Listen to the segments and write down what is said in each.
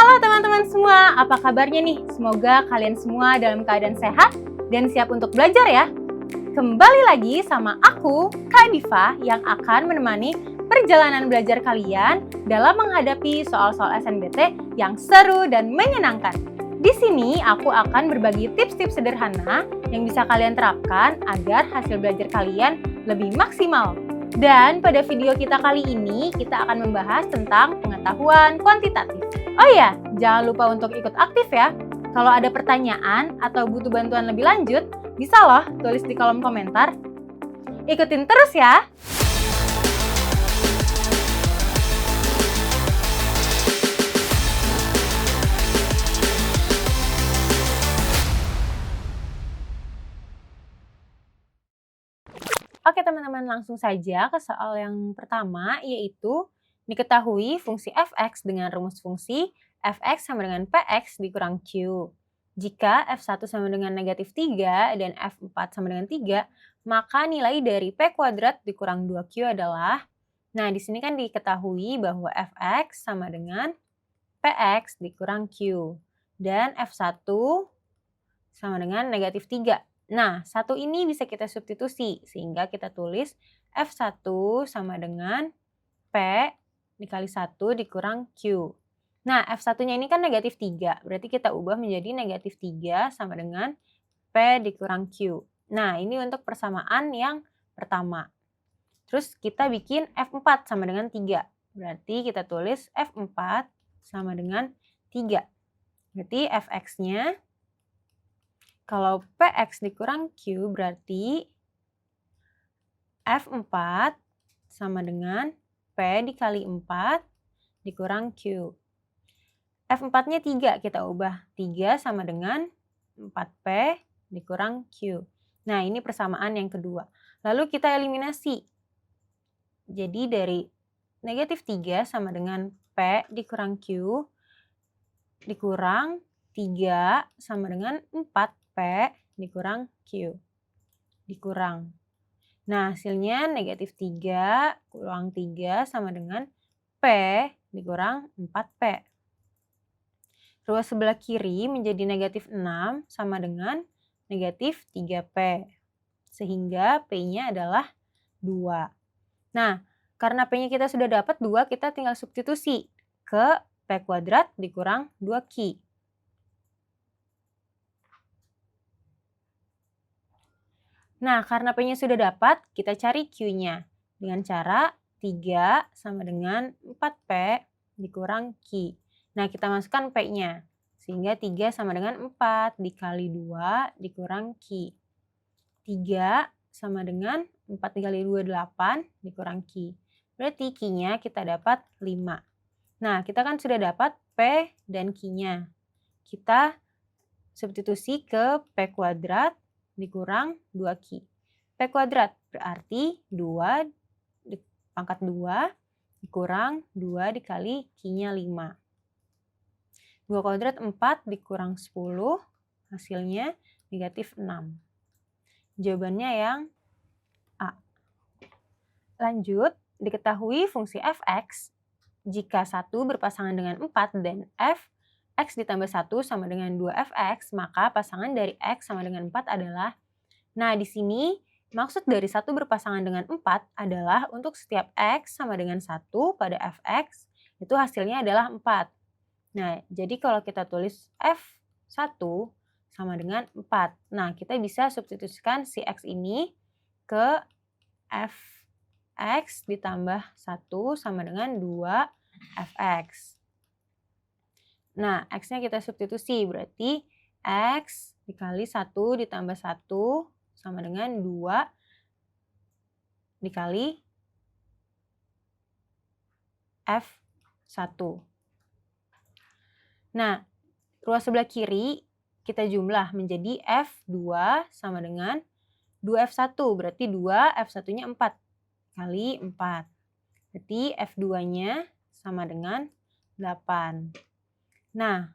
Halo teman-teman semua, apa kabarnya nih? Semoga kalian semua dalam keadaan sehat dan siap untuk belajar ya. Kembali lagi sama aku, Kak Diva, yang akan menemani perjalanan belajar kalian dalam menghadapi soal-soal SNBT yang seru dan menyenangkan. Di sini aku akan berbagi tips-tips sederhana yang bisa kalian terapkan agar hasil belajar kalian lebih maksimal. Dan pada video kita kali ini, kita akan membahas tentang pengetahuan kuantitatif. Oh iya, jangan lupa untuk ikut aktif ya. Kalau ada pertanyaan atau butuh bantuan lebih lanjut, bisa loh tulis di kolom komentar. Ikutin terus ya! Oke teman-teman, langsung saja ke soal yang pertama, yaitu diketahui fungsi f(x) dengan rumus fungsi f(x) sama dengan px dikurang q. Jika f1 sama dengan negatif 3 dan f4 sama dengan 3, maka nilai dari p kuadrat dikurang 2q adalah, nah di sini kan diketahui bahwa f(x) sama dengan px dikurang q. Dan f1 sama dengan negatif 3. Nah, satu ini bisa kita substitusi, sehingga kita tulis F1 sama dengan P dikali 1 dikurang Q. Nah, F1-nya ini kan negatif 3, berarti kita ubah menjadi negatif 3 sama dengan P dikurang Q. Nah, ini untuk persamaan yang pertama. Terus kita bikin F4 sama dengan 3, berarti kita tulis F4 sama dengan 3. Berarti Fx-nya kalau Px dikurang Q berarti F4 sama dengan P dikali 4 dikurang Q. F4-nya 3, kita ubah 3 sama dengan 4P dikurang Q. Nah, ini persamaan yang kedua. Lalu kita eliminasi. Jadi dari negatif 3 sama dengan P dikurang Q dikurang 3 sama dengan 4P dikurang Q. Dikurang. Nah, hasilnya negatif 3 kurang 3 sama dengan P dikurang 4P. Ruas sebelah kiri menjadi negatif 6 sama dengan negatif 3P. Sehingga P-nya adalah 2. Nah, karena P-nya kita sudah dapat 2, kita tinggal substitusi ke P kuadrat dikurang 2Q. Nah, karena P-nya sudah dapat, kita cari Q-nya. Dengan cara 3 sama dengan 4P dikurang Q. Nah, kita masukkan P-nya. Sehingga 3 sama dengan 4 dikali 2 dikurang Q. 3 sama dengan 4 dikali 2, 8 dikurang Q. Berarti Q-nya kita dapat 5. Nah, kita kan sudah dapat P dan Q-nya. Kita substitusi ke P kuadrat dikurang 2Q. P kuadrat berarti 2 pangkat 2 dikurang 2 dikali Q-nya 5. 2 kuadrat 4 dikurang 10, hasilnya negatif 6. Jawabannya yang A. Lanjut, diketahui fungsi f(x) jika 1 berpasangan dengan 4 dan f(x) ditambah 1 sama dengan 2fx, maka pasangan dari x sama dengan 4 adalah, nah di sini maksud dari 1 berpasangan dengan 4 adalah untuk setiap x sama dengan 1 pada fx, itu hasilnya adalah 4. Nah, jadi kalau kita tulis f1 sama dengan 4, nah kita bisa substitusikan si x ini ke fx ditambah 1 sama dengan 2fx. Nah, x-nya kita substitusi, berarti x dikali 1 ditambah 1 sama dengan 2 dikali f1. Nah, ruas sebelah kiri kita jumlah menjadi f2 sama dengan 2f1, berarti 2, f1-nya 4 kali 4. Berarti f2-nya sama dengan 8. Nah,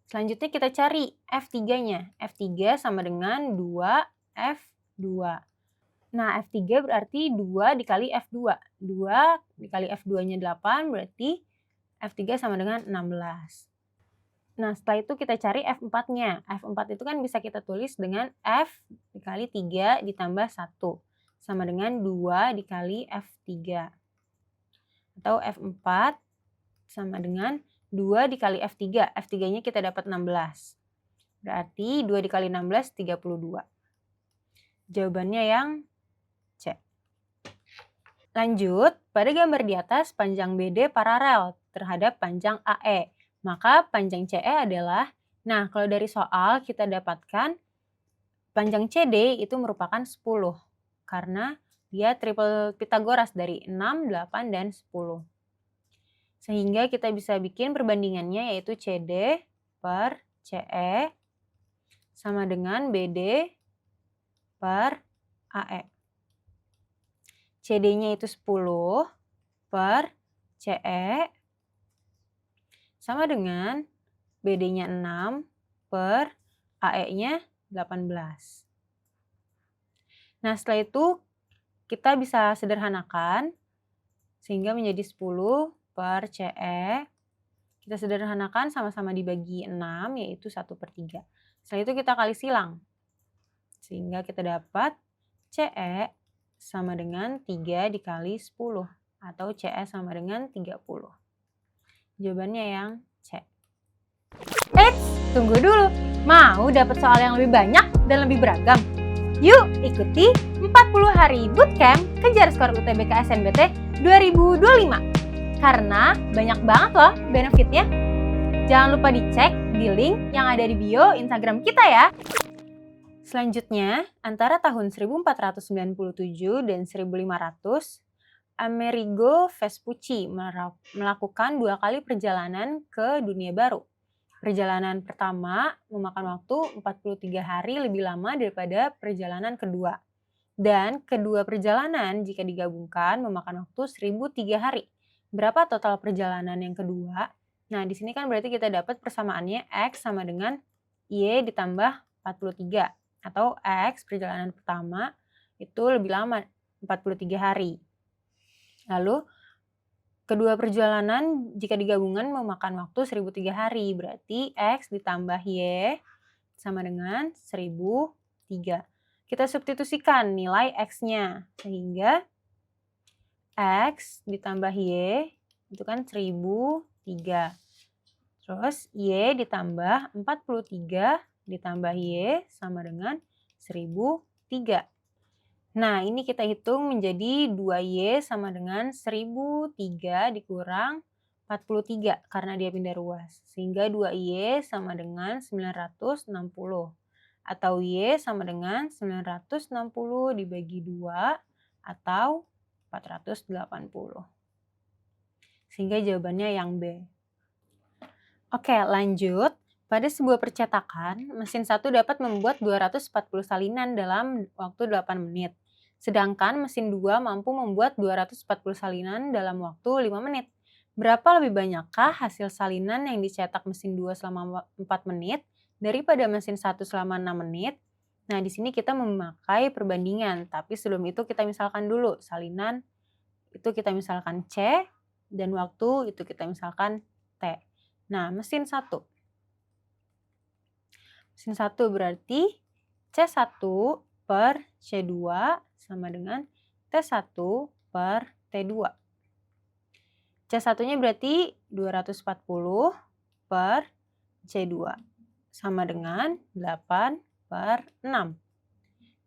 Selanjutnya kita cari F3-nya. F3 sama dengan 2F2. Nah, F3 berarti 2 dikali F2. 2 dikali F2-nya 8, berarti F3 sama dengan 16. Nah, setelah itu kita cari F4-nya. F4 itu kan bisa kita tulis dengan F dikali 3 ditambah 1. Sama dengan 2 dikali F3. Atau F4 sama dengan 2 dikali F3. F3-nya kita dapat 16. Berarti 2 dikali 16, 32. Jawabannya yang C. Lanjut, pada gambar di atas panjang BD paralel terhadap panjang AE. Maka panjang CE adalah, nah kalau dari soal kita dapatkan panjang CD itu merupakan 10. Karena dia triple Pitagoras dari 6, 8, dan 10. Sehingga kita bisa bikin perbandingannya yaitu CD per CE sama dengan BD per AE. CD-nya itu 10 per CE sama dengan BD-nya 6 per AE-nya 18. Nah, setelah itu kita bisa sederhanakan sehingga menjadi 10 per CE. Kita sederhanakan sama-sama dibagi 6 yaitu 1/3. Setelah itu kita kali silang. Sehingga kita dapat CE sama dengan 3 dikali 10 atau CE sama dengan 30. Jawabannya yang C. Eits, tunggu dulu. Mau dapat soal yang lebih banyak dan lebih beragam? Yuk ikuti 40 hari bootcamp Kejar Skor UTBK SNBT 2025. Karena banyak banget loh benefitnya. Jangan lupa dicek di link yang ada di bio Instagram kita ya. Selanjutnya, antara tahun 1497 dan 1500, Amerigo Vespucci melakukan 2 kali perjalanan ke dunia baru. Perjalanan pertama memakan waktu 43 hari lebih lama daripada perjalanan kedua. Dan kedua perjalanan jika digabungkan memakan waktu 1003 hari. Berapa total perjalanan yang kedua? Nah, di sini kan berarti kita dapat persamaannya X sama dengan Y ditambah 43. Atau X perjalanan pertama itu lebih lama, 43 hari. Lalu, kedua perjalanan jika digabungkan memakan waktu 1003 hari. Berarti X ditambah Y sama dengan 1003. Kita substitusikan nilai X-nya. Sehingga X ditambah Y itu kan 1003. Terus Y ditambah 43 ditambah Y sama dengan 1003. Nah, ini kita hitung menjadi 2Y sama dengan 1003 dikurang 43 karena dia pindah ruas. Sehingga 2Y sama dengan 960. Atau Y sama dengan 960 dibagi 2 atau 480. Sehingga jawabannya yang B. Oke, lanjut. Pada sebuah percetakan, mesin 1 dapat membuat 240 salinan dalam waktu 8 menit. Sedangkan mesin 2 mampu membuat 240 salinan dalam waktu 5 menit. Berapa lebih banyakkah hasil salinan yang dicetak mesin 2 selama 4 menit daripada mesin 1 selama 6 menit? Nah, di sini kita memakai perbandingan, tapi sebelum itu kita misalkan dulu salinan itu kita misalkan C dan waktu itu kita misalkan T. Nah, mesin 1. Mesin 1 berarti C1 per C2 sama dengan T1 per T2. C1-nya berarti 240 per C2 sama dengan 8 per 6.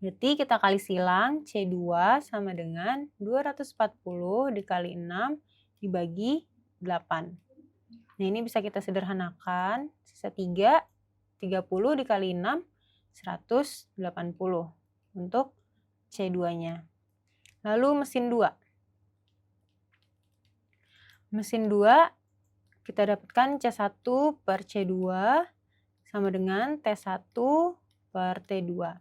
Berarti kita kali silang C2 sama dengan 240 dikali 6 dibagi 8. Nah, ini bisa kita sederhanakan. Sisa 3, 30 dikali 6, 180 untuk C2-nya. Lalu mesin 2. Mesin 2 kita dapatkan C1 per C2 sama dengan T1 per T2.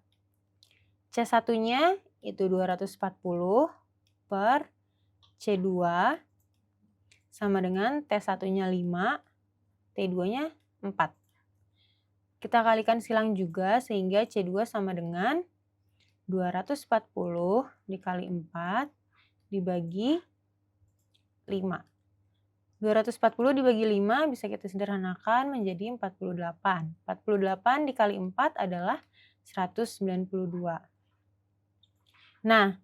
C1-nya itu 240 per C2 sama dengan T1-nya 5, T2-nya 4. Kita kalikan silang juga sehingga C2 sama dengan 240 dikali 4 dibagi 5. 240 dibagi 5 bisa kita sederhanakan menjadi 48. 48 dikali 4 adalah 192. Nah,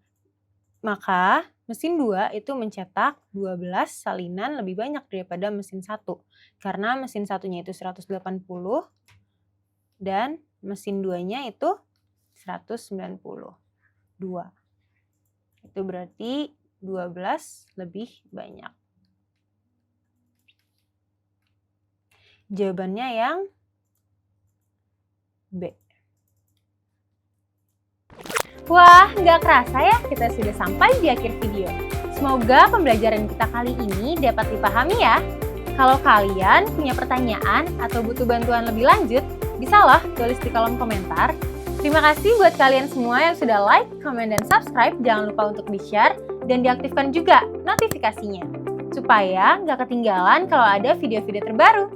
maka mesin 2 itu mencetak 12 salinan lebih banyak daripada mesin 1. Karena mesin satunya itu 180 dan mesin 2-nya itu 192. Itu berarti 12 lebih banyak. Jawabannya yang B. Wah, nggak kerasa ya kita sudah sampai di akhir video. Semoga pembelajaran kita kali ini dapat dipahami ya. Kalau kalian punya pertanyaan atau butuh bantuan lebih lanjut, bisa loh tulis di kolom komentar. Terima kasih buat kalian semua yang sudah like, comment, dan subscribe. Jangan lupa untuk di-share dan diaktifkan juga notifikasinya, supaya nggak ketinggalan kalau ada video-video terbaru.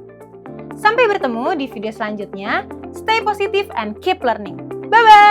Sampai bertemu di video selanjutnya. Stay positive and keep learning. Bye-bye!